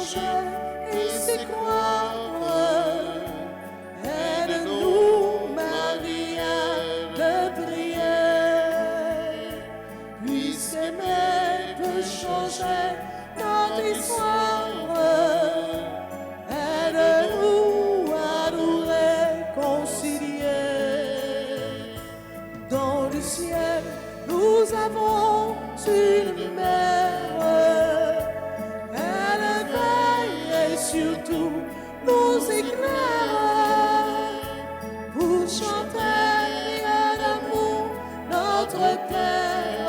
changer et se croire. Aide-nous, Maria, de prière, puisque aimer peut changer notre histoire. Aide-nous à nous réconcilier. Dans le ciel, nous avons une mère. Elle veille et surtout nous éclaire pour chanter d'amour notre cœur.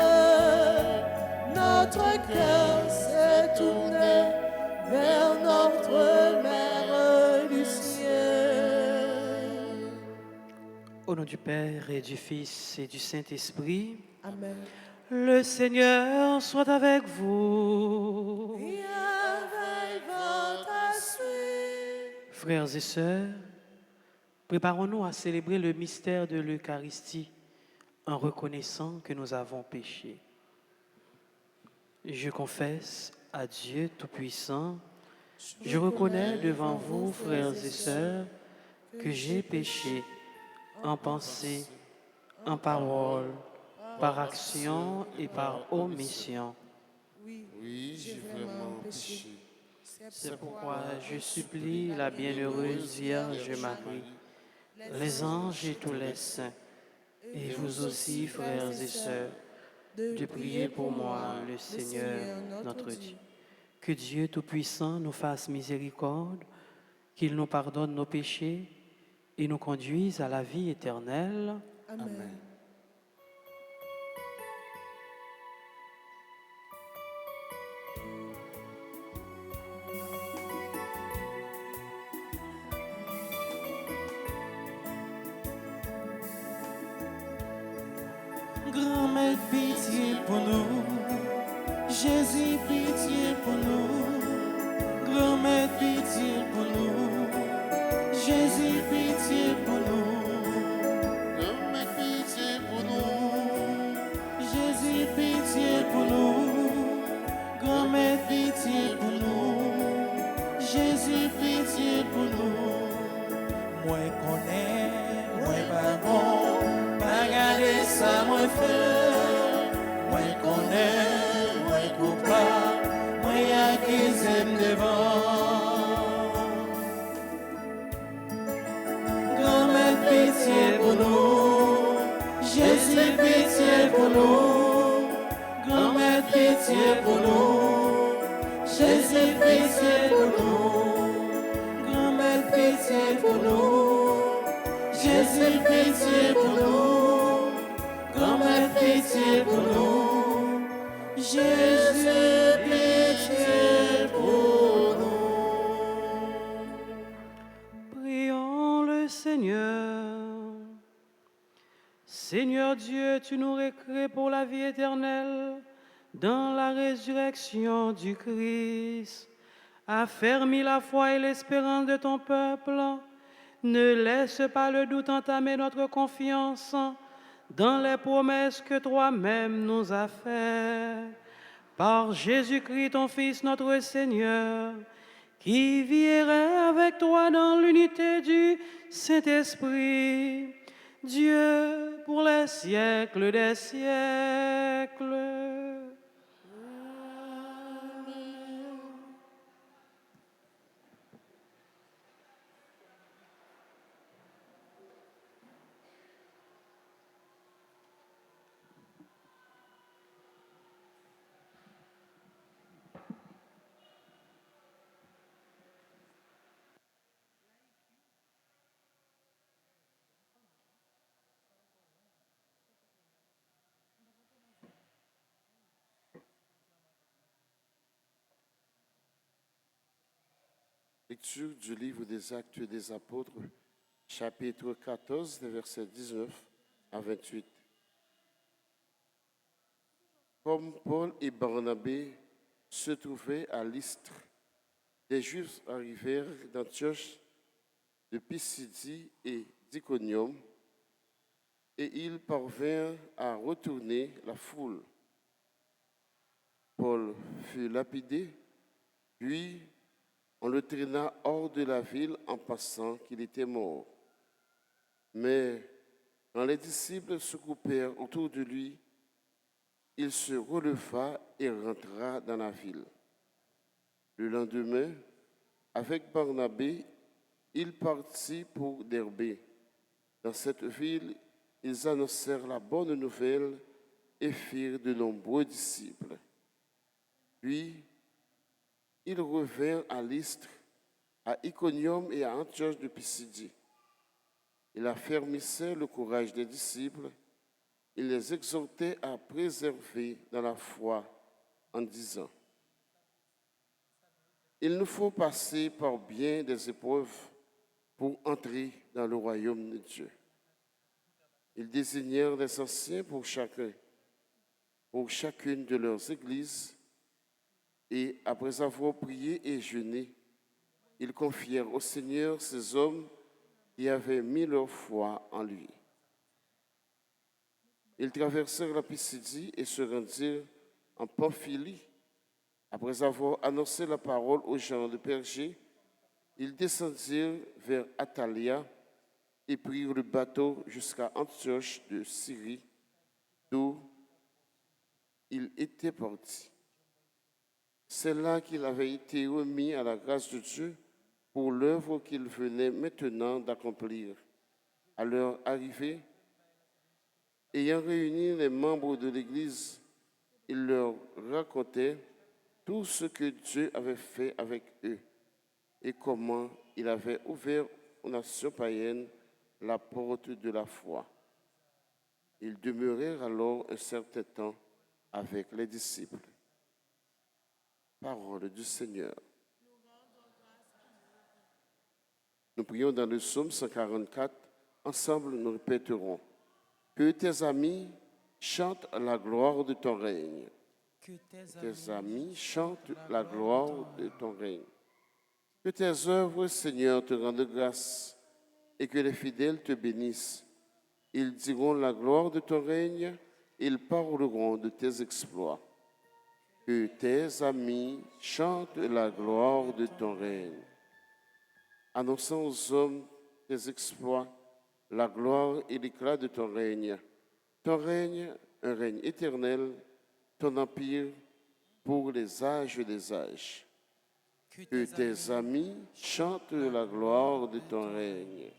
Notre cœur s'est tourné vers notre mère du ciel. Au nom du Père et du Fils et du Saint-Esprit, Amen. le Seigneur soit avec vous. Et avec votre esprit. Frères et sœurs, préparons-nous à célébrer le mystère de l'Eucharistie en reconnaissant que nous avons péché. Je confesse à Dieu Tout-Puissant, je reconnais devant vous, frères et sœurs, que j'ai péché en pensée, en parole, par action et par omission. Oui, j'ai vraiment péché. C'est pourquoi je supplie la bienheureuse Vierge Marie, les anges et tous les saints, et vous aussi, frères et sœurs, de prier pour moi, le Seigneur, notre Dieu. Que Dieu Tout-Puissant nous fasse miséricorde, qu'il nous pardonne nos péchés et nous conduise à la vie éternelle. Amen. Grand-mère, pitié pour nous. Jésus, pitié pour nous. Grand-mère, pitié pour nous. Jésus, pitié pour nous. Grand-mère, pitié pour nous. Jésus, pitié pour nous. Grand-mère, pitié pour nous. Jésus, pitié pour nous. Moi connais, moi pas bon, pas garder ça, moi faire. Moi connais, moi coupable, moi accusé devant. Grand-mère, pitié pour nous. Jésus, pitié pour nous. Grand-mère, pitié pour nous. Jésus, pitié pour nous. Grand-mère, pitié pour nous. Jésus, pitié pour nous. Grand-mère, pitié pour nous. Jésus, pitié pour nous. Prions le Seigneur. Seigneur Dieu, tu nous récrées pour la vie éternelle dans la résurrection du Christ. Affermis la foi et l'espérance de ton peuple. Ne laisse pas le doute entamer notre confiance dans les promesses que toi-même nous as faites. Par Jésus-Christ, ton Fils, notre Seigneur, qui vit et règne avec toi dans l'unité du Saint-Esprit, Dieu pour les siècles des siècles. Lecture du livre des Actes des Apôtres, chapitre 14, les versets 19 à 28. Comme Paul et Barnabé se trouvaient à Lystre, des Juifs arrivèrent d'Antioche, de Pisidie et d'Iconium, et ils parvinrent à retourner la foule. Paul fut lapidé, puis On le traîna hors de la ville en pensant qu'il était mort. Mais quand les disciples se groupèrent autour de lui, il se releva et rentra dans la ville. Le lendemain, avec Barnabé, il partit pour Derbé. Dans cette ville, ils annoncèrent la bonne nouvelle et firent de nombreux disciples. Puis, ils revinrent à Lystre, à Iconium et à Antioche de Pisidie. Il affermissait le courage des disciples. Il les exhortait à préserver dans la foi en disant: il nous faut passer par bien des épreuves pour entrer dans le royaume de Dieu. Ils désignèrent les anciens pour chacune de leurs églises, et après avoir prié et jeûné, ils confièrent au Seigneur ces hommes qui avaient mis leur foi en lui. Ils traversèrent la Pisidie et se rendirent en Pamphylie. Après avoir annoncé la parole aux gens de Pergé, ils descendirent vers Attalia et prirent le bateau jusqu'à Antioche de Syrie, d'où ils étaient partis. C'est là qu'il avait été remis à la grâce de Dieu pour l'œuvre qu'il venait maintenant d'accomplir. À leur arrivée, ayant réuni les membres de l'Église, il leur racontait tout ce que Dieu avait fait avec eux et comment il avait ouvert aux nations païennes la porte de la foi. Ils demeurèrent alors un certain temps avec les disciples. Parole du Seigneur. Nous prions dans le psaume 144. Ensemble, nous répéterons: que tes amis chantent la gloire de ton règne. Que tes amis chantent la gloire de ton règne. Que tes œuvres, Seigneur, te rendent grâce et que les fidèles te bénissent. Ils diront la gloire de ton règne, ils parleront de tes exploits. Que tes amis chantent la gloire de ton règne. Annonçant aux hommes tes exploits, la gloire et l'éclat de ton règne. Ton règne, un règne éternel, ton empire pour les âges des âges. Que tes amis chantent la gloire de ton règne.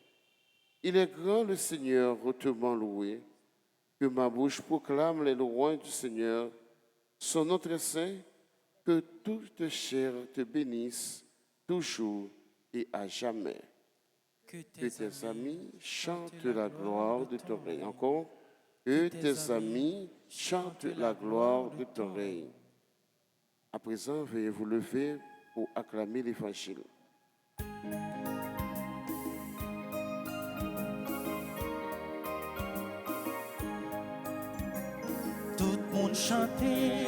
Il est grand le Seigneur, hautement loué. Que ma bouche proclame les louanges du Seigneur. Son nom très saint, que toute chair te bénisse, toujours et à jamais. Que tes amis chantent la gloire de ton règne. Encore, que tes amis chantent la gloire de ton règne. À présent, veuillez vous lever pour acclamer l'Évangile. Tout le monde chantait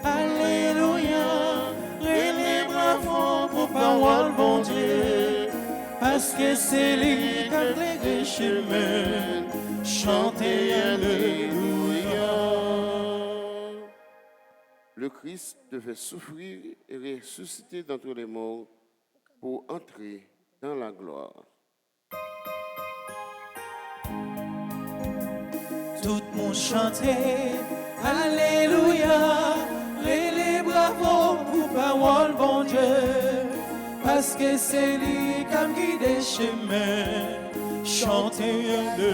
Alléluia, et les bravos pour parole bon Dieu, parce que c'est lui qui a éclairé chemin. Chantez Alléluia. Le Christ devait souffrir et ressusciter d'entre les morts pour entrer dans la gloire. Tout le monde chantait Alléluia, et les bravos pour parole bon Dieu, parce que c'est lui qui a guidé chemin. Chantez Alléluia.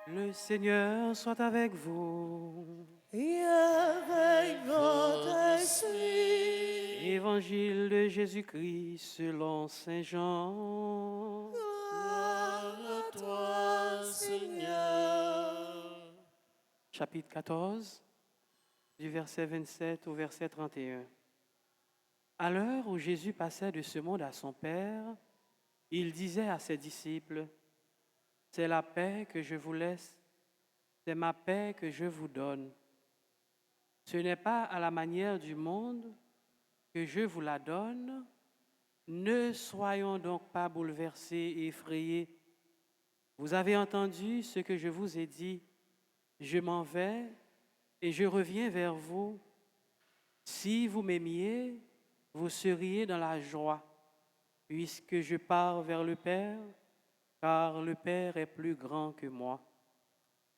Le Seigneur soit avec vous. Et avec votre esprit. Évangile de Jésus-Christ selon Saint Jean. Gloire à toi, Seigneur. Chapitre 14, du verset 27 au verset 31. À l'heure où Jésus passait de ce monde à son Père, il disait à ses disciples: c'est la paix que je vous laisse, c'est ma paix que je vous donne. Ce n'est pas à la manière du monde que je vous la donne. Ne soyons donc pas bouleversés et effrayés. Vous avez entendu ce que je vous ai dit. Je m'en vais et je reviens vers vous. Si vous m'aimiez, vous seriez dans la joie, puisque je pars vers le Père, car le Père est plus grand que moi.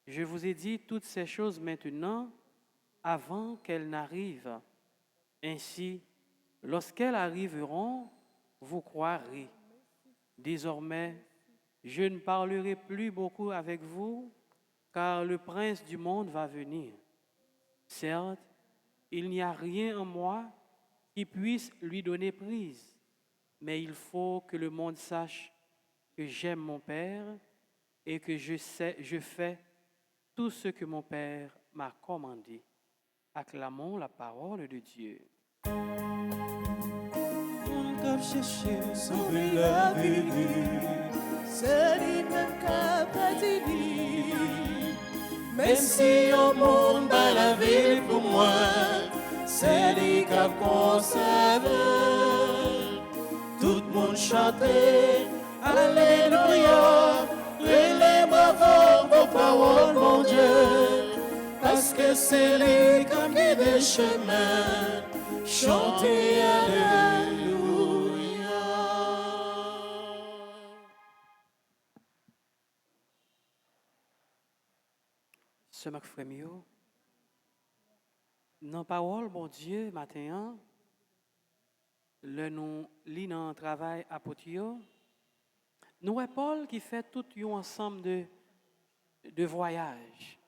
Je vous ai dit toutes ces choses maintenant, avant qu'elles n'arrivent. Ainsi, lorsqu'elles arriveront, vous croirez. Désormais, je ne parlerai plus beaucoup avec vous, car le prince du monde va venir. Certes, il n'y a rien en moi qui puisse lui donner prise, mais il faut que le monde sache que j'aime mon Père et que je fais tout ce que mon Père m'a commandé. Acclamons la parole de Dieu. On cap chercher sauver la vie. C'est lui-même qui a dit. Même si au monde bat la vie pour moi, c'est lui qui a conservé. Tout le monde chantait, Alléluia, et les bravo vos paroles, mon Dieu, parce que c'est lui qui a guidé le chemin. Chantez Alléluia. Ce mac frère, dans la parole, bon Dieu, matin, le nous lit dans le travail apôtre, nous voyons Paul qui fait tout un ensemble de voyages,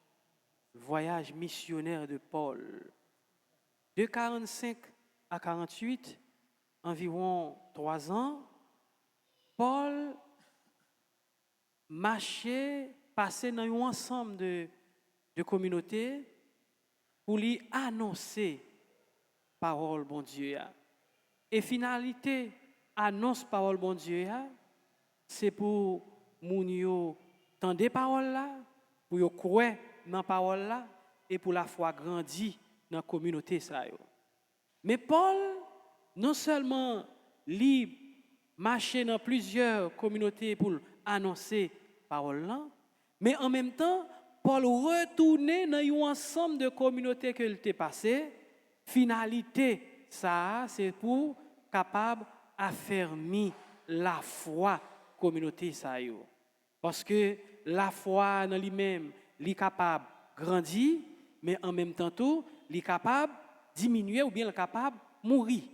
voyage missionnaire de Paul. De 45 à 48, environ 3 ans, Paul marchait, passait dans un ensemble de communautés pour lui annoncer parole bon Dieu. Et finalité, annonce parole bon Dieu, c'est pour moun yo tendre parole là, pour yo croire dans parole là et pour la foi grandir dans la communauté ça yo. Mais Paul non seulement lui marcher dans plusieurs communautés pour annoncer parole là, mais en même temps Paul retourner dans un ensemble de communautés que il était passé. Finalité ça c'est pour capable affermir la foi communauté ça yo. Parce que la foi dans lui-même, il est capable de grandir, mais en même temps tout, il est capable de diminuer ou bien capable de mourir.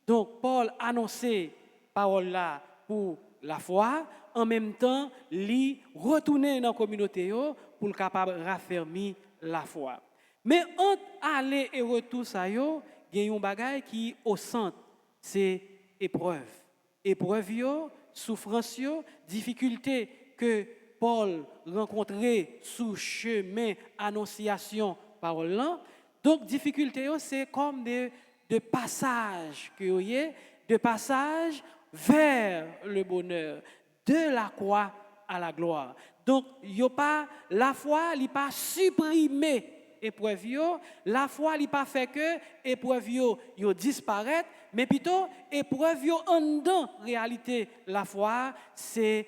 Donc Paul annonçait parole là pour la foi, en même temps, il retourner dans la communauté pour le capable de raffermir la foi. Mais entre aller et retour ça yo, il y a un bagage qui au centre, c'est épreuve. Épreuve yo, souffrance yo, difficulté que Paul rencontrait sous chemin annonciation parole là. Donc difficulté yo, c'est comme de passage que yo y de passage vers le bonheur, de la croix à la gloire. Donc yo pas la foi, li pas supprimer épreuve yo, la foi li pas fait que épreuve yo disparaître, mais plutôt épreuve yo en dedans réalité la foi c'est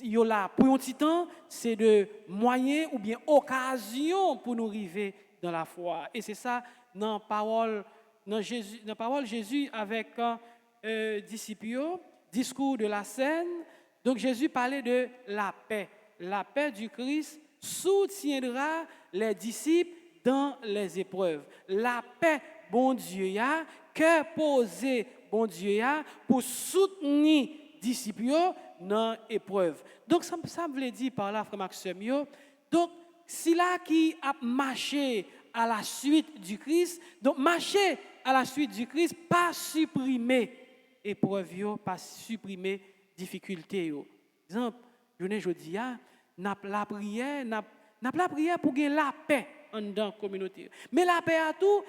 yo là pour un petit temps, c'est de moyen ou bien occasion pour nous arriver dans la foi. Et c'est ça dans parole Jésus avec disciples, discours de la scène. Donc Jésus parlait de la paix. La paix du Christ soutiendra les disciples dans les épreuves. La paix, bon Dieu, que poser, bon Dieu, pour soutenir les disciples dans l'épreuve. Donc ça veut dire par là, frère Maxime, donc si là qui a marché à la suite du Christ, donc marcher à la suite du Christ, pas supprimer épreuve, pas supprimer difficulté. Exemple, je dis, n'a la prière pour gagner la paix dans la communauté. Mais la paix à tout,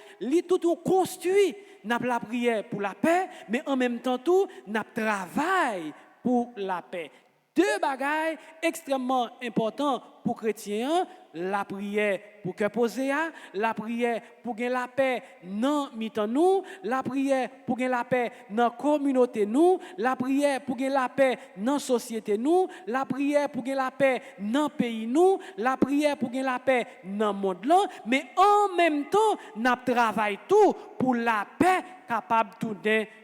tout construit. N'a la prière pour la paix, mais en même temps tout, n'a travail pour la paix. Deux bagailles extrêmement importants pour chrétiens, la prière pour que poser, la prière pour gagner la paix dans mitan nous, la prière pour gagner la paix dans la communauté nous, la prière pour gagner la paix dans la société nous, la prière pour gagner la paix dans le pays nous, la prière pour gagner la paix dans le monde là, mais en même temps, nous travaillons tout pour la paix capable de tout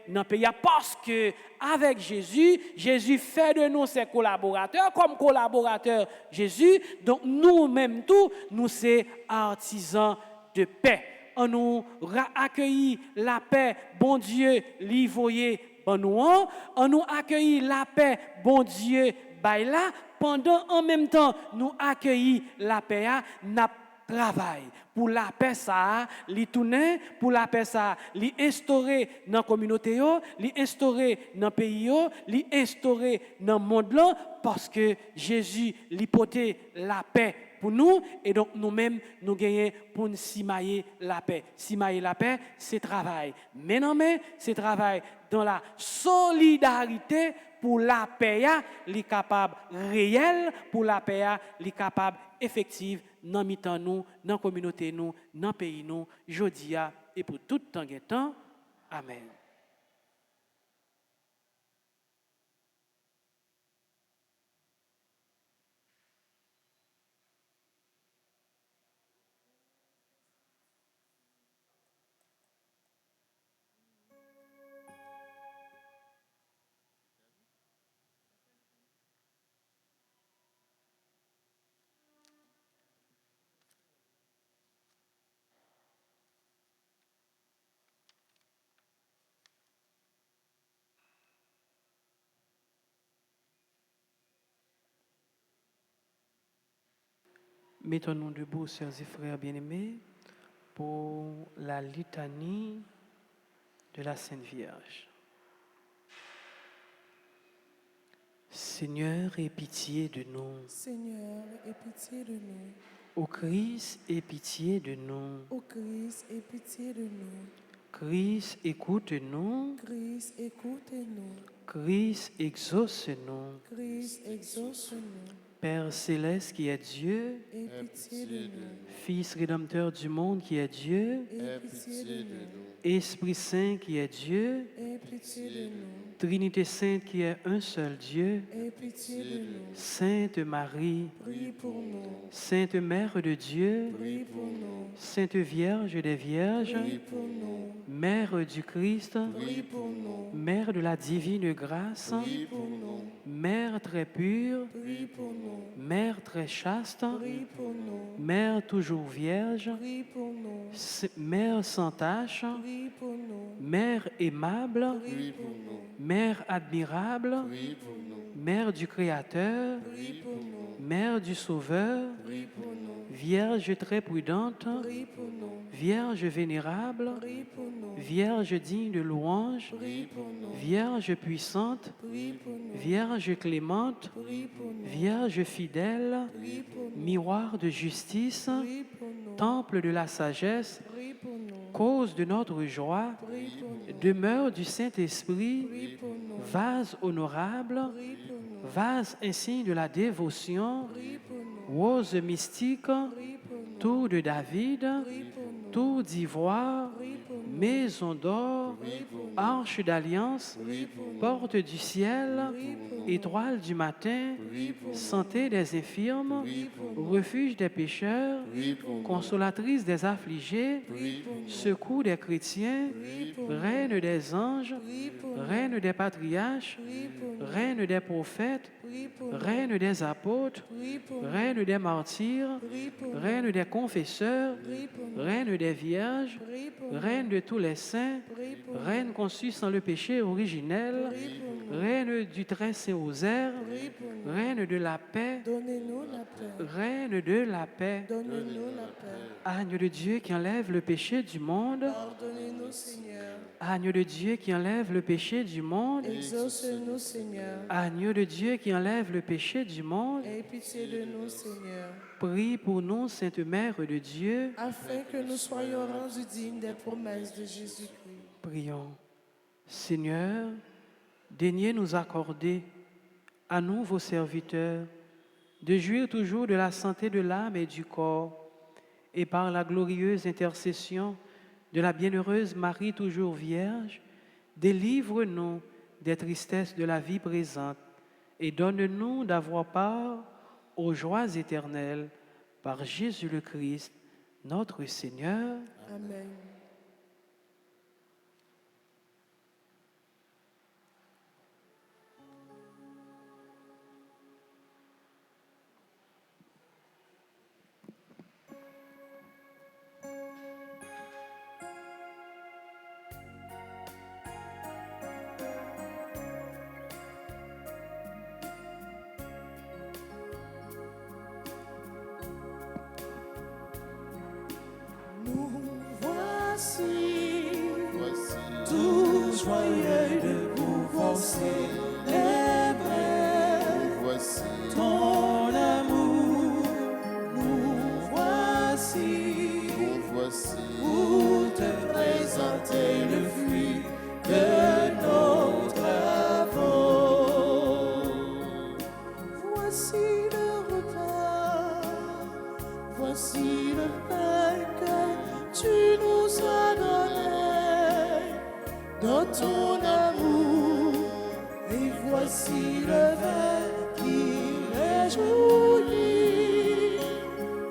dans le pays. Parce que avec Jésus, Jésus fait de nous ses collaborateurs, comme collaborateurs Jésus, donc nous-mêmes tout, nous sommes artisans de paix. On nous accueilli la paix, bon Dieu, l'y en nous, on nous accueilli la paix, bon Dieu, là, pendant en même temps, nous accueilli la paix, n'a travail pour la paix ça, li tourner pour la paix ça, li instaurer dans la communauté yo, li instaurer dans le pays yo, li instaurer dans le monde là parce que Jésus li porté la paix pour nous et donc nous-mêmes nous gagnons pour nous simailler la paix. Simailler la paix, c'est travail. Mais non mais c'est travail dans la solidarité pour la paix, li capable réel pour la paix, li capable effective dans mitan nous, dans communauté nous, dans pays nous, jodia et pour tout temps et temps. Amen. Mettons-nous debout, sœurs et frères bien-aimés, pour la litanie de la Sainte Vierge. Seigneur, aie pitié de nous. Seigneur, aie pitié de nous. Ô Christ, aie pitié de nous. Ô Christ, aie pitié de nous. Christ, écoute-nous. Christ, écoute-nous. Christ, exauce-nous. Christ, exauce-nous. Père céleste qui est Dieu, Aie pitié de nous. Fils rédempteur du monde qui est Dieu, Aie pitié de nous. Esprit Saint qui est Dieu, Aie pitié de nous. Trinité Sainte qui est un seul Dieu, Aie pitié de nous. Sainte Marie, Prie pour nous. Sainte Mère de Dieu, Prie pour nous. Sainte Vierge des Vierges, Prie pour nous. Mère du Christ, Prie pour nous. Mère de la divine grâce, Prie pour nous. Mère très pure, Prie pour nous. Mère très chaste, Prie pour nous. Mère toujours vierge, Prie pour nous. Mère sans tache, Prie pour nous. Mère aimable, Prie pour nous. Mère admirable, Prie pour nous. Mère du Créateur, Prie pour nous. Mère du Sauveur, Prie pour nous. Vierge très prudente, Prie pour nous. Vierge vénérable, Prie pour nous. Vierge digne de louange, Prie pour nous. Vierge puissante, Prie pour nous. Vierge clémente, Prie pour nous. Vierge fidèle, Prie pour nous. miroir de justice, Prie pour nous. temple de la sagesse, Prie pour nous. cause de notre joie, Prie pour nous. demeure du Saint-Esprit, Prie pour nous. vase honorable, Prie pour nous. vase insigne de la dévotion, Prie pour nous. rose mystique, Prie pour nous. tour de David, Prie pour nous. tour d'ivoire, Prie pour nous. maison d'or, Prie pour nous. arche d'alliance, Prie pour nous. porte du ciel, Prie pour nous. étoile du matin, Prie pour nous. santé des infirmes, Prie pour nous. refuge des pécheurs, Prie pour nous. consolatrice des affligés, Prie pour nous. secours des chrétiens, Prie pour nous. reine des anges, Prie pour nous. reine des patriarches, Prie pour nous. reine des prophètes, Prie pour nous. reine des apôtres, Prie pour nous. reine des martyrs, Prie pour nous. reine des confesseurs, Prie pour nous. reine des vierges, Prie pour nous. reine de tous les saints, Prie pour nous. reine conçue sans le péché originel, Prie pour nous. reine du très saint rosaire, Prie pour nous. reine de la paix, Donnez-nous la paix. reine de la paix, Donnez-nous la paix. agneau de Dieu qui enlève le péché du monde, Pardonnez-nous, Seigneur. agneau de Dieu qui enlève le péché du monde, Exauce-nous, Seigneur. agneau de Dieu qui enlève le péché du monde, Aie pitié de nous, Seigneur, prie pour nous, Sainte Mère de Dieu. afin que nous soyons rendus dignes des promesses de Jésus-Christ. Prions. Seigneur, daignez nous accorder, à nous vos serviteurs, de jouir toujours de la santé de l'âme et du corps, et par la glorieuse intercession de la bienheureuse Marie toujours vierge, délivre-nous des tristesses de la vie présente et donne-nous d'avoir part aux joies éternelles par Jésus le Christ, notre Seigneur. Amen. Joyeux de pouvoir célébrer ton amour. Nous voici pour te présenter le fruit de nos travaux. Voici le repas, voici le pain que tu nous as donné dans ton amour, et voici le vin qui réjouit.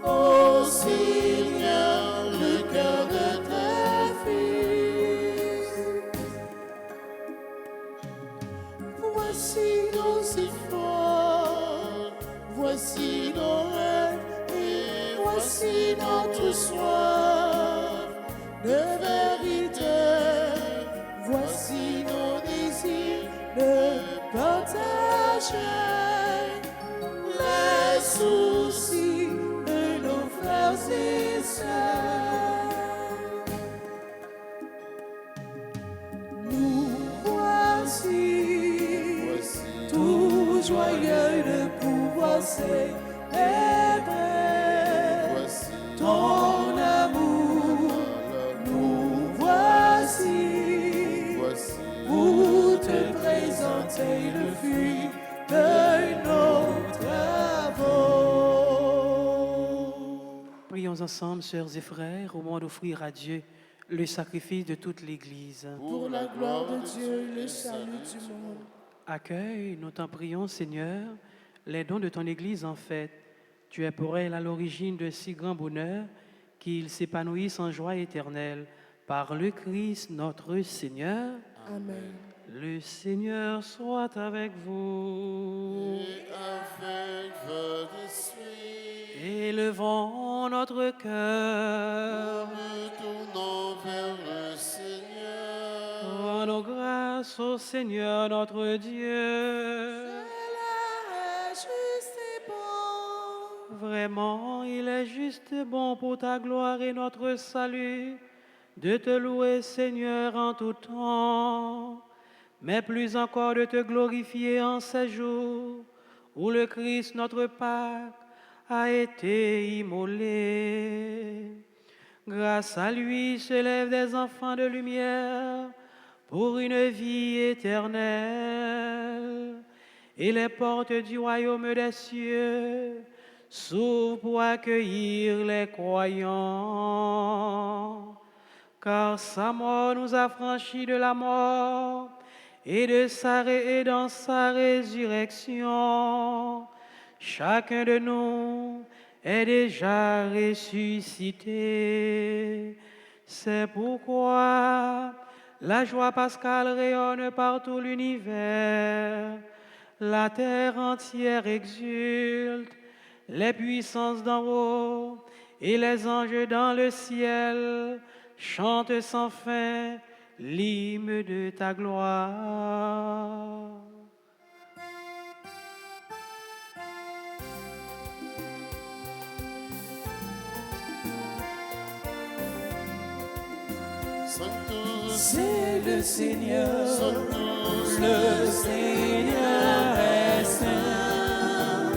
Ô Seigneur, le cœur de tes fils. Voici nos efforts, voici nos rêves, et voici notre soif de vérité. Voici nos désirs de partager les soucis de nos frères et sœurs. Nous voici, tout joyeux de pouvoir célébrer ton amour. Nous voici pour te présenter le fruit de nos travaux. Prions ensemble, sœurs et frères, au moment d'offrir à Dieu le sacrifice de toute l'Église. Pour la gloire de Dieu et le salut du monde. Accueille, nous t'en prions, Seigneur, les dons de ton Église en fête. Tu es pour elle à l'origine de si grand bonheur qu'ils s'épanouissent en joie éternelle. Par le Christ notre Seigneur. Amen. Le Seigneur soit avec vous. Et avec votre esprit, Élevons notre cœur. nous tournons vers le Seigneur. Rendons grâce au Seigneur notre Dieu. Juste et bon. Vraiment, il est juste et bon pour ta gloire et notre salut de te louer, Seigneur, en tout temps, mais plus encore de te glorifier en ces jours où le Christ, notre Pâque, a été immolé. Grâce à lui se lèvent des enfants de lumière pour une vie éternelle, et les portes du royaume des cieux s'ouvrent pour accueillir les croyants. Car sa mort nous a franchis de la mort et dans sa résurrection, chacun de nous est déjà ressuscité. C'est pourquoi la joie pascale rayonne par tout l'univers. La terre entière exulte, les puissances d'en haut et les anges dans le ciel chantent sans fin l'hymne de ta gloire. C'est le Seigneur, le Seigneur est saint.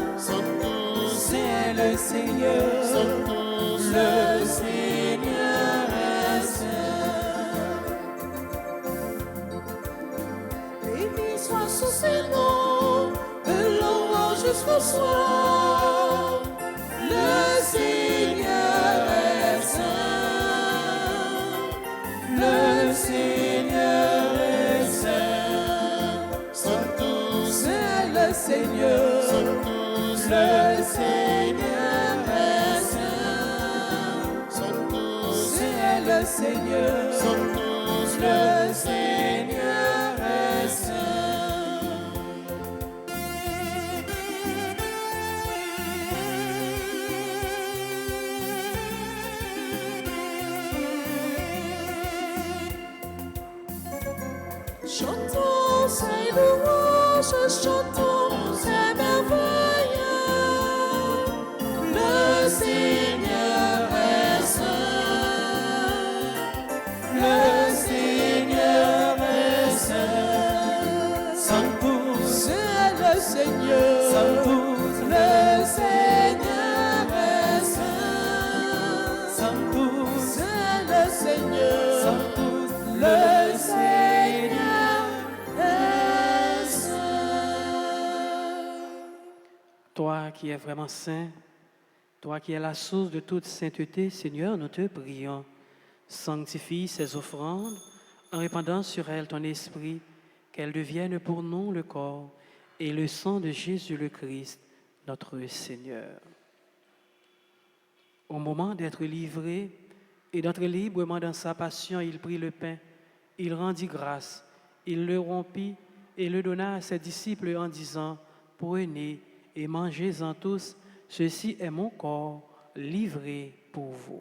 C'est le Seigneur, le Seigneur est saint. Béni soit son Seigneur, de louange jusqu'au soir. le Seigneur. Sommes tous le Seigneur est saint. Chantons ses louanges, chantons ses merveilles. Le Seigneur est saint. Le Seigneur est saint. Sanctus, C'est le Seigneur. Sanctus, Le Seigneur est saint. Sanctus, C'est le Seigneur. Sanctus, Le Seigneur est saint. Toi qui es vraiment saint, toi qui es la source de toute sainteté, Seigneur, nous te prions. Sanctifie ces offrandes en répandant sur elles ton esprit, qu'elles deviennent pour nous le corps et le sang de Jésus le Christ, notre Seigneur. Au moment d'être livré et d'entrer librement dans sa passion, il prit le pain, il rendit grâce, il le rompit et le donna à ses disciples en disant, « Prenez et mangez-en tous, ceci est mon corps livré pour vous. »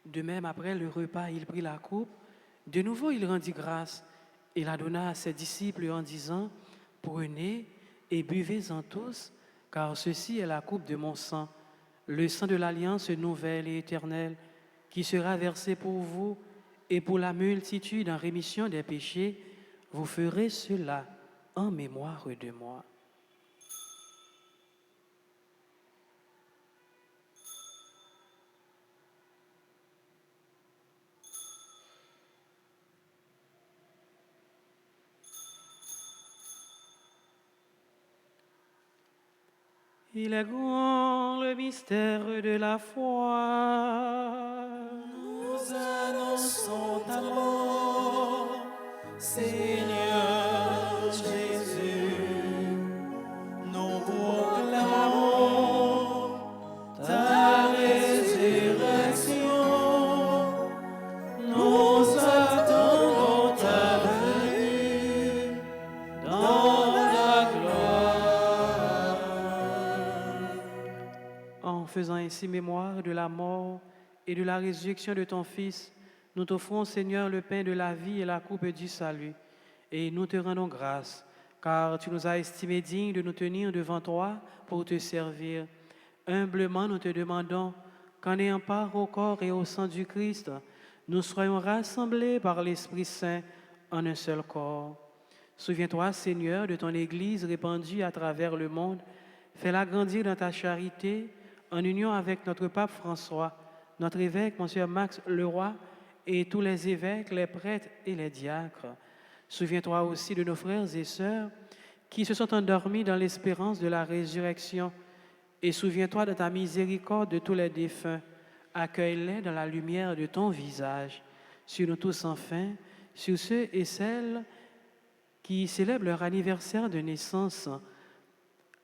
De même, après le repas, il prit la coupe. De nouveau, il rendit grâce et la donna à ses disciples en disant, « Prenez et buvez-en tous, car ceci est la coupe de mon sang, le sang de l'alliance nouvelle et éternelle, qui sera versé pour vous et pour la multitude en rémission des péchés. Vous ferez cela en mémoire de moi. » Il est grand le mystère de la foi. Nous annonçons ta mort, Seigneur Jésus. Nous proclamons ta résurrection. Nous attendons ta venue dans la gloire. En faisant ainsi mémoire de la mort et de la résurrection de ton Fils, nous t'offrons, Seigneur, le pain de la vie et la coupe du salut. Et nous te rendons grâce, car tu nous as estimés dignes de nous tenir devant toi pour te servir. Humblement, nous te demandons qu'en ayant part au corps et au sang du Christ, nous soyons rassemblés par l'Esprit Saint en un seul corps. Souviens-toi, Seigneur, de ton Église répandue à travers le monde. Fais-la grandir dans ta charité, en union avec notre pape François, notre évêque, Monsieur Max Leroy, et tous les évêques, les prêtres et les diacres. Souviens-toi aussi de nos frères et sœurs qui se sont endormis dans l'espérance de la résurrection. Et souviens-toi de ta miséricorde de tous les défunts. Accueille-les dans la lumière de ton visage. Sur nous tous enfin, sur ceux et celles qui célèbrent leur anniversaire de naissance.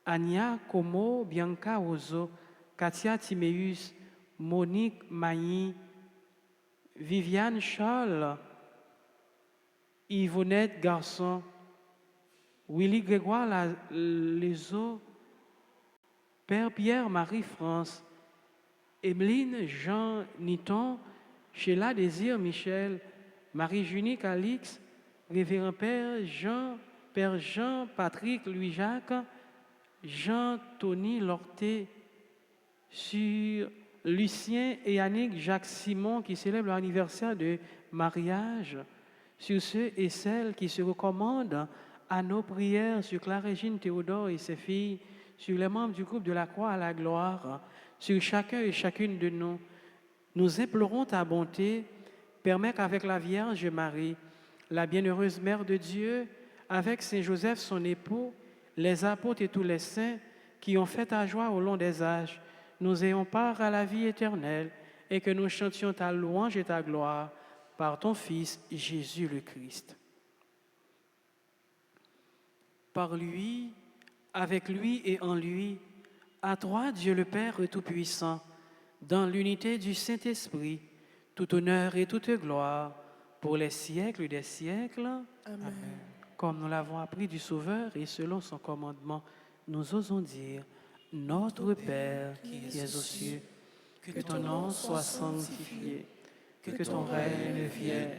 Ania Como, Bianca Ozo, Katia Timéus, Monique Mailly, Viviane Charles, Yvonnette Garçon, Willy Grégoire Lezo, Père Pierre Marie-France, Emeline Jean Niton, Sheila Désir Michel, Marie-Junie Calix, Révérend Père Jean Patrick Louis-Jacques, Jean-Tony Lorté, sur Lucien et Yannick Jacques Simon qui célèbrent leur anniversaire de mariage, sur ceux et celles qui se recommandent à nos prières, sur Claire-Régine Théodore et ses filles, sur les membres du groupe de la Croix à la gloire, sur chacun et chacune de nous. Nous implorons ta bonté, permets qu'avec la Vierge Marie, la bienheureuse Mère de Dieu, avec Saint Joseph son époux, les apôtres et tous les saints qui ont fait ta joie au long des âges, nous ayons part à la vie éternelle et que nous chantions ta louange et ta gloire par ton Fils Jésus le Christ. Par lui, avec lui et en lui, à toi, Dieu le Père Tout-Puissant, dans l'unité du Saint-Esprit, tout honneur et toute gloire, pour les siècles des siècles. Amen. Comme nous l'avons appris du Sauveur et selon son commandement, nous osons dire, Notre Père qui es aux cieux, que ton nom soit sanctifié, que ton règne vienne,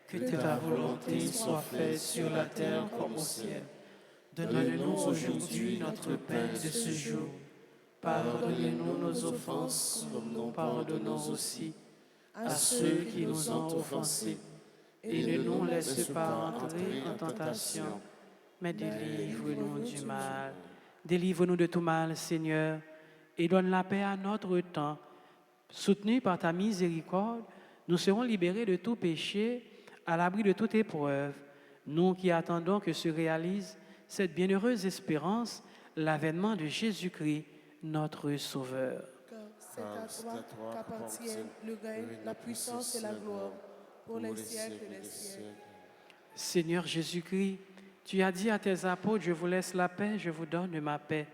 que ta volonté soit faite sur la terre comme au ciel. Donne-nous aujourd'hui notre pain de ce jour. Pardonne-nous nos offenses, comme nous pardonnons aussi à ceux qui nous ont offensés. Et ne nous laisse pas entrer en tentation, mais délivre-nous du mal. Délivre-nous de tout mal, Seigneur, et donne la paix à notre temps. Soutenus par ta miséricorde, nous serons libérés de tout péché, à l'abri de toute épreuve, nous qui attendons que se réalise cette bienheureuse espérance, l'avènement de Jésus-Christ, notre Sauveur. Car c'est à toi qu'appartiennent le règne, la puissance et la gloire, pour les siècles des siècles. Seigneur Jésus-Christ, tu as dit à tes apôtres, je vous laisse la paix, je vous donne ma paix.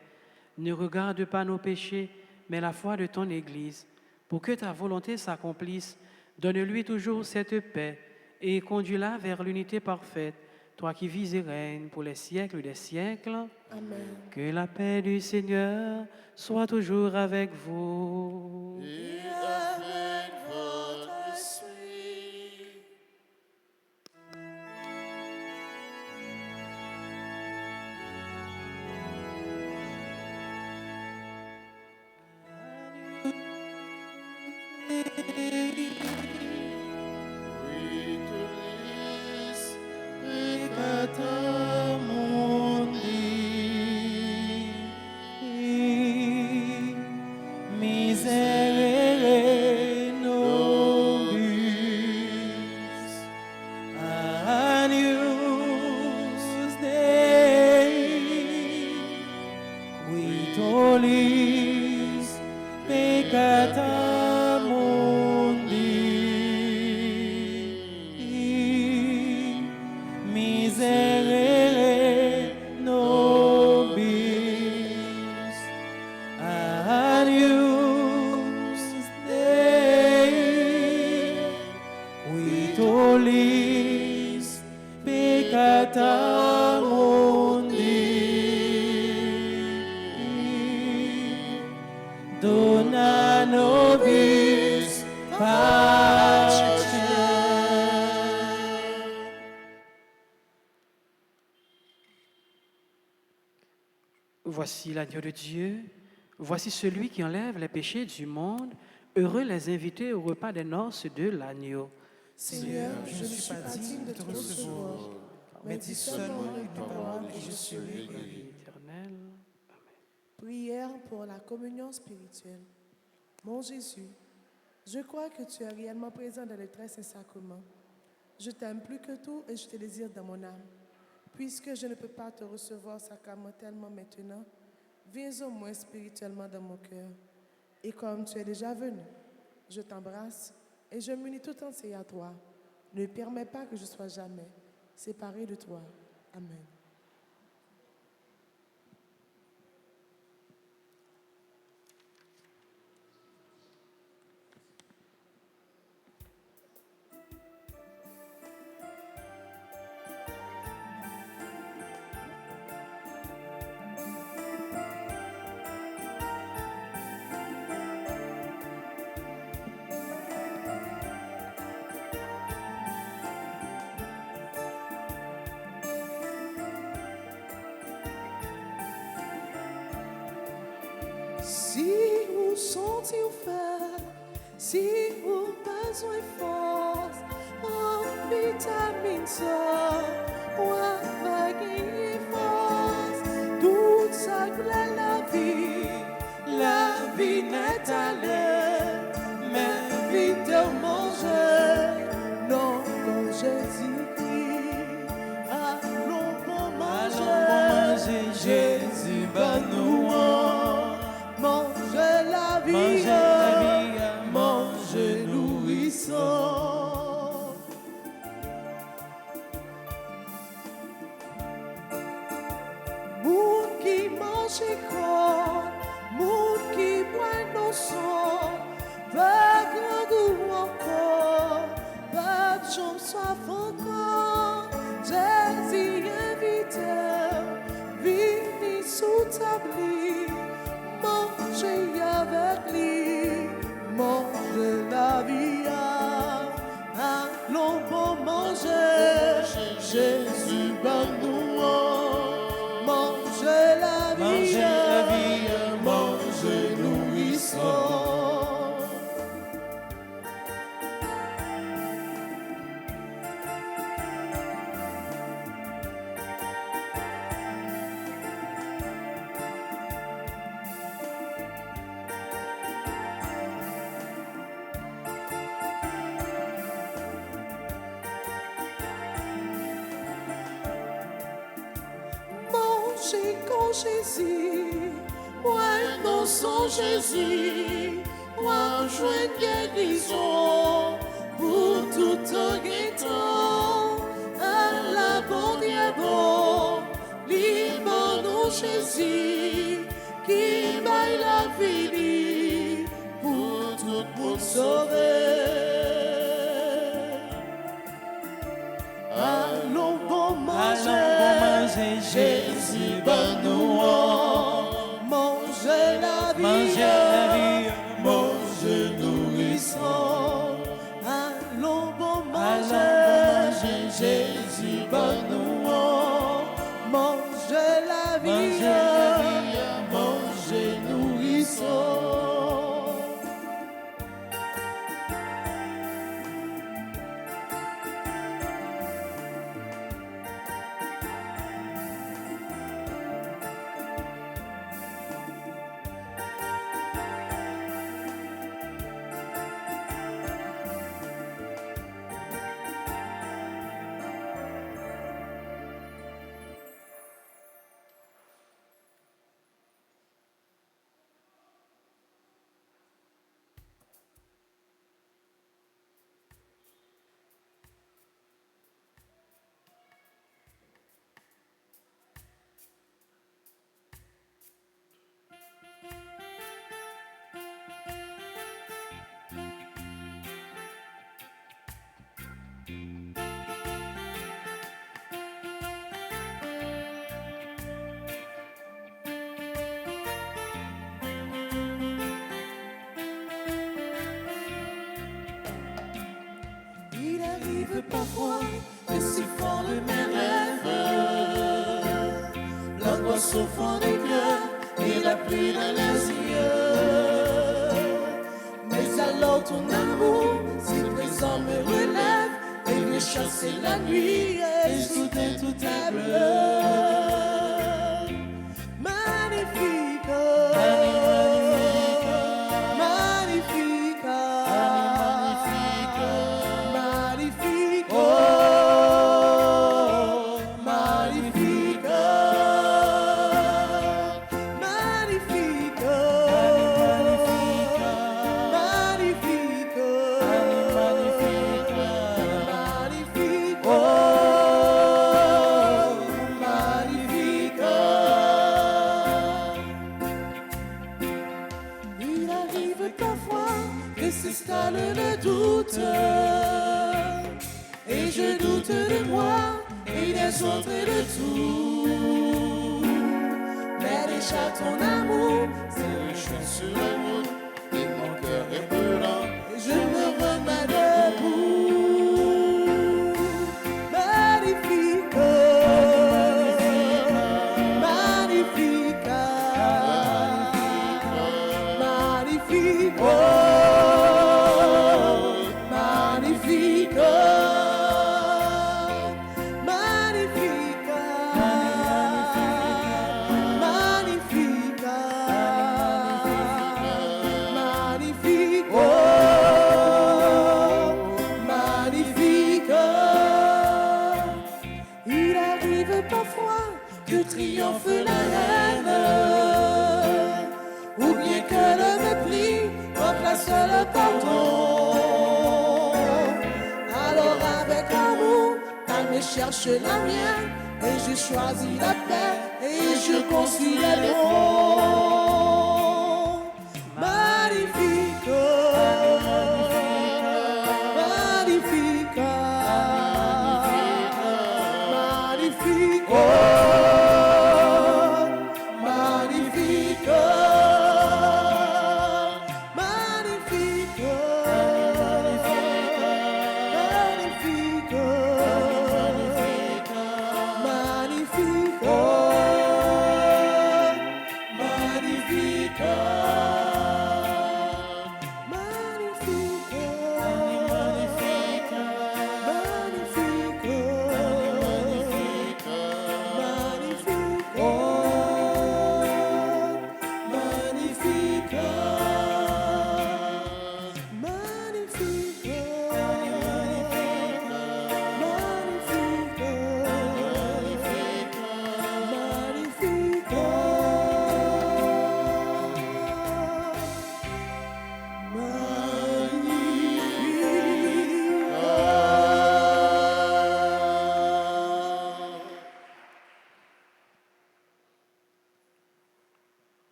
Ne regarde pas nos péchés, mais la foi de ton Église. Pour que ta volonté s'accomplisse, donne-lui toujours cette paix et conduis-la vers l'unité parfaite, toi qui vis et règnes pour les siècles des siècles. Amen. Que la paix du Seigneur soit toujours avec vous. Et avec votre esprit. Ritualis peccata mundi, miserere nobis, Agnus Dei, qui tollis peccata mundi, miserere nobis, Agnus Dei, qui tollis peccata mundi, dona nobis pacem. Voici l'agneau de Dieu, voici celui qui enlève les péchés du monde. Heureux les invités au repas des noces de l'agneau. Seigneur, je ne suis pas digne de te recevoir, mais dis seulement une parole et je serai guéri. Éternel. Prière pour la communion spirituelle. Mon Jésus, je crois que tu es réellement présent dans le très saint sacrement. Je t'aime plus que tout et je te désire dans mon âme. Puisque je ne peux pas te recevoir sacramentellement maintenant, viens au moins spirituellement dans mon cœur. Et comme tu es déjà venu, je t'embrasse et je m'unis tout entier à toi. Ne permets pas que je sois jamais séparé de toi. Amen. Si vous sentez faire, si vous besoin de force, en vitamine ça, ou à gagner force, tout ça plaît la vie n'est à l'air, mais vite de manger, non, non, Jésus-Christ, allons pour manger, Jésus va nous mange la vie, mange nourrissant. Jésus, donne-nous. Mangez la vie, mangez nourrissant. Mangez con Jésus, ouais, non sans Jésus, moi je guérison pour tout temps, à la bonne bon, libre nous Jésus, qui baille la vie pour tout monde sauver. Allons bon manger, Jésus, bon-nous. Mangez la vie, mangez nourrissant. Allons bon manger, Jésus, bon-nous. Mangez la vie, mangez nourrissant. Il arrive parfois que si fort de mes rêves, l'angoisse au fond des cœurs et la pluie dans les yeux. Mais alors ton amour, si présent, me relève et vient chasser la nuit et soudain tout est bleu. Magnifique, magnifique, magnifique, oh, magnifique, magnifique, magnifique, magnifique, oh, magnifique. Il arrive parfois que s'installe le doute, et je doute de moi et des autres et de tout. Mais déjà ton amour, c'est le chien sur la route, et mon cœur est brûlant, et je me remets debout. Magnifique, magnifique, magnifique, oh, magnifique, magnifique, magnifique, magnifique, oh, magnifique. Il arrive parfois que triomphe la haine, ou bien que le mépris remplace le pardon. Alors avec amour, ta main cherche la mienne, et je choisis la paix, et je conçus les bons. Magnifique, magnifique, magnifique, oh, magnifique, magnifique, magnifique, magnifique,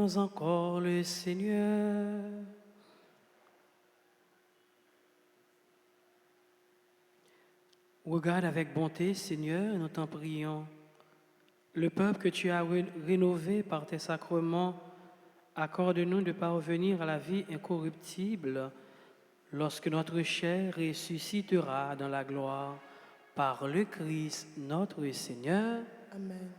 prions encore le Seigneur. Regarde avec bonté, Seigneur, nous t'en prions. Le peuple que tu as rénové par tes sacrements, accorde-nous de parvenir à la vie incorruptible lorsque notre chair ressuscitera dans la gloire par le Christ notre Seigneur. Amen.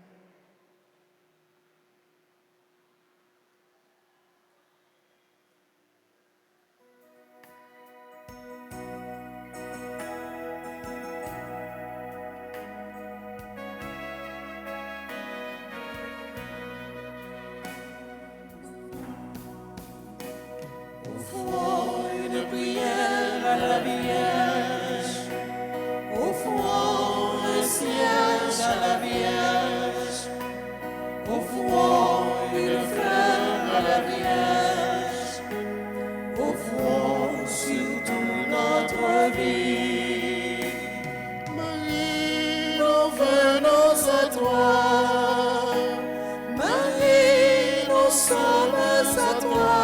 Offrons une prière à la Vierge. Offrons un siège à la Vierge. Offrons une fleur à la Vierge. Offrons surtout notre vie. Marie, nous venons à toi. Marie, nous sommes à toi.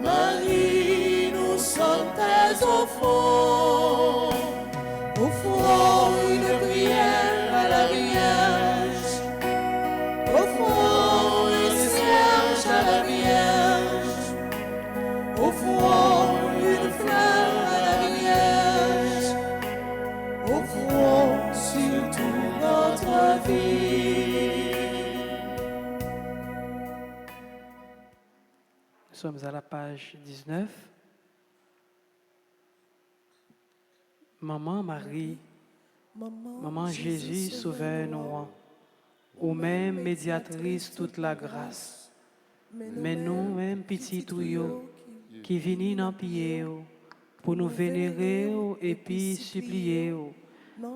Marie, nous sommes tes enfants. Offrons une prière à la Vierge. Offrons un cierge à la Vierge. Offrons une fleur à la Vierge. Offrons surtout notre vie. Nous sommes à la page 19. Maman Marie, Maman Jésus, sauveur-nous, ou même médiatrice toute la grâce, mais nous, même petit touyo, qui vini dans pied pour nous vénérer et puis supplier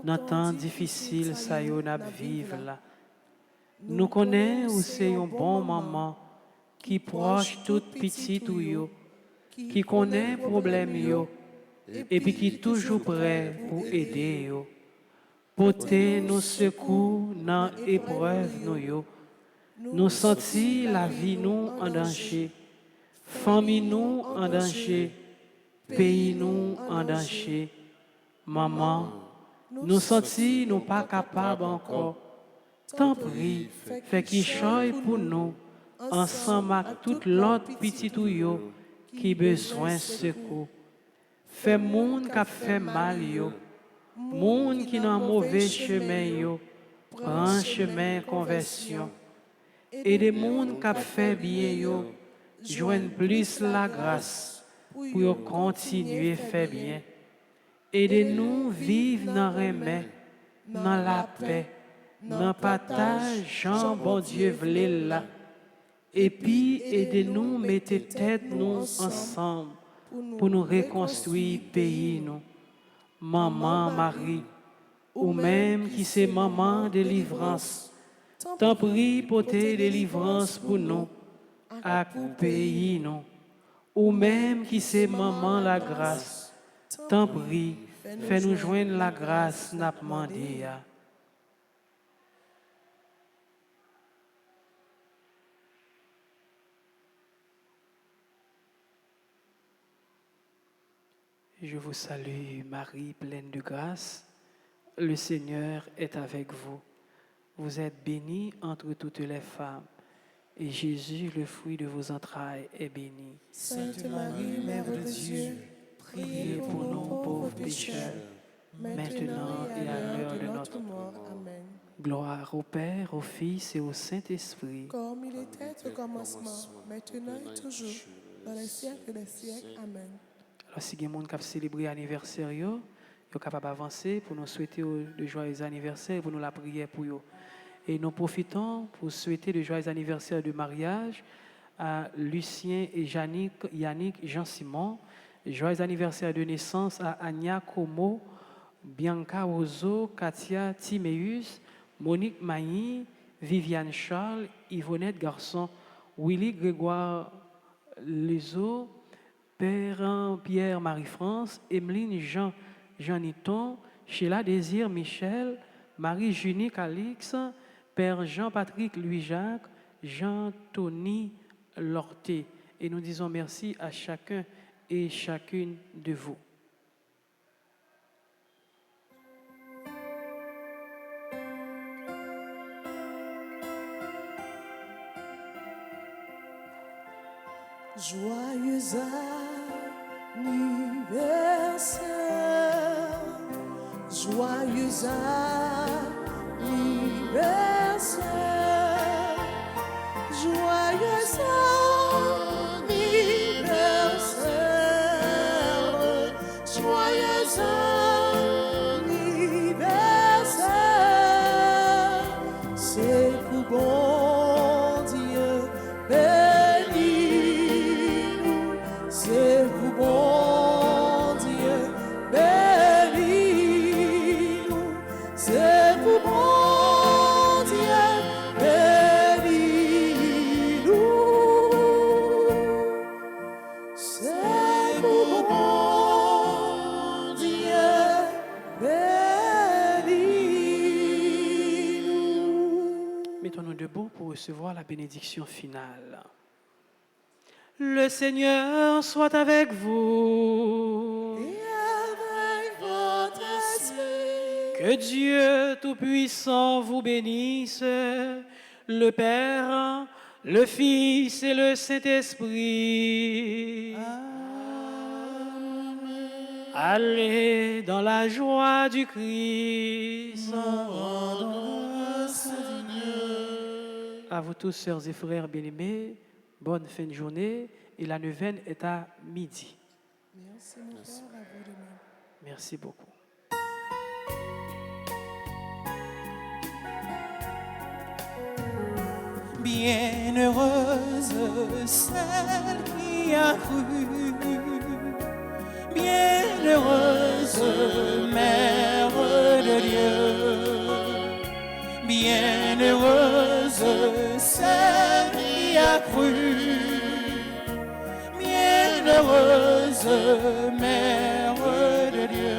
dans temps difficile ça y n'a vivre là. Nous connaissons où c'est un bon maman qui proche toute petite touyo, qui connaît problème yo et puis qui est toujours prêt pour aider yo. Porter nos secours dans l'épreuve nous yo. Nous sentir la vie nous en danger, famille nous en danger, pays nous en danger. Maman, nous sentir nous pas capables encore. T'en prie, fais qu'il choisit pour nous, ensemble avec toute l'autre petit yo qui besoin de secours. Fais monde qui fait mal yo, monde qui dans mauvais chemin yo, prend chemin conversion. Et des monde qui fait bien yo, joignent plus la grâce pour continuer à faire bien. Aidez-nous vivre dans le remède, dans la paix, dans le partage, Jean bon Dieu v'lait là. Et puis aidez-nous mettre tête nous ensemble pour nous reconstruire pays nous. Maman Marie, ou même qui c'est maman délivrance, t'en prie pour tes délivrances pour nous, à pays nous. Ou même qui c'est maman la grâce, t'en prie, fais-nous joindre la grâce n'a demandé. Je vous salue, Marie, pleine de grâce. Le Seigneur est avec vous. Vous êtes bénie entre toutes les femmes. Et Jésus, le fruit de vos entrailles, est béni. Sainte Marie, Mère de Dieu, Priez pour nous, pauvres pécheurs, maintenant et à l'heure de notre mort. Amen. Gloire au Père, au Fils et au Saint-Esprit. Comme il était au commencement, maintenant et toujours, dans les siècles des siècles. Amen. Alors, si il y a des gens qui ont célébré l'anniversaire, ils sont capables d'avancer pour nous souhaiter de joyeux anniversaire, pour nous la prière pour eux. Et nous profitons pour souhaiter de joyeux anniversaire de mariage à Lucien et Yannick Jean-Simon. Joyeux anniversaire de naissance à Anya Como, Bianca Rozo, Katia Timéus, Monique Mailly, Viviane Charles, Yvonnette Garçon, Willy Grégoire Lezo, Père Pierre Marie-France, Emeline Jean-Niton, Sheila Désir Michel, Marie-Junie Calix, Père Jean-Patrick Louis-Jacques, Jean-Tony Lorté. Et nous disons merci à chacun et chacune de vous. Joyeux anniversaire, joyeux anniversaire, joyeux anniversaire, joyeux anniversaire, c'est pour bon Dieu béni-nous, c'est pour bon Dieu béni-nous, c'est pour bon Dieu béni-nous, c'est pour bon Dieu béni-nous. Mettons-nous debout pour recevoir la bénédiction finale. Le Seigneur soit avec vous. Et avec votre esprit, Que Dieu Tout-Puissant vous bénisse, le Père, le Fils et le Saint-Esprit. Allez dans la joie du Christ. À vous tous, sœurs et frères bien-aimés, bonne fin de journée. Et la neuvaine est à midi. merci mon Père, à vous de même. Merci beaucoup. Bienheureuse celle qui a cru, bienheureuse Mère de Dieu, bienheureuse celle qui a cru, bienheureuse Mère de Dieu.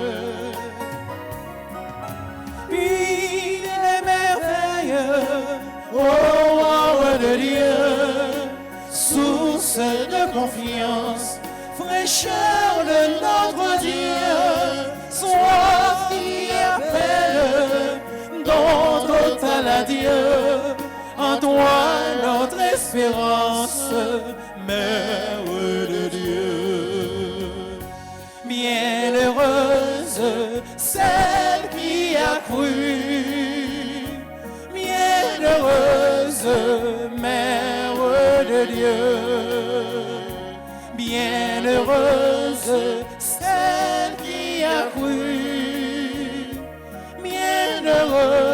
Puis les merveilles, ô roi de Dieu, source de confiance, fraîcheur de notre Dieu, soif qui appelle, don total à Dieu, en toi notre espérance, Mère de Dieu. Bienheureuse celle qui a cru, bienheureuse Mère de Dieu, bienheureuse celle qui a cru, bienheureuse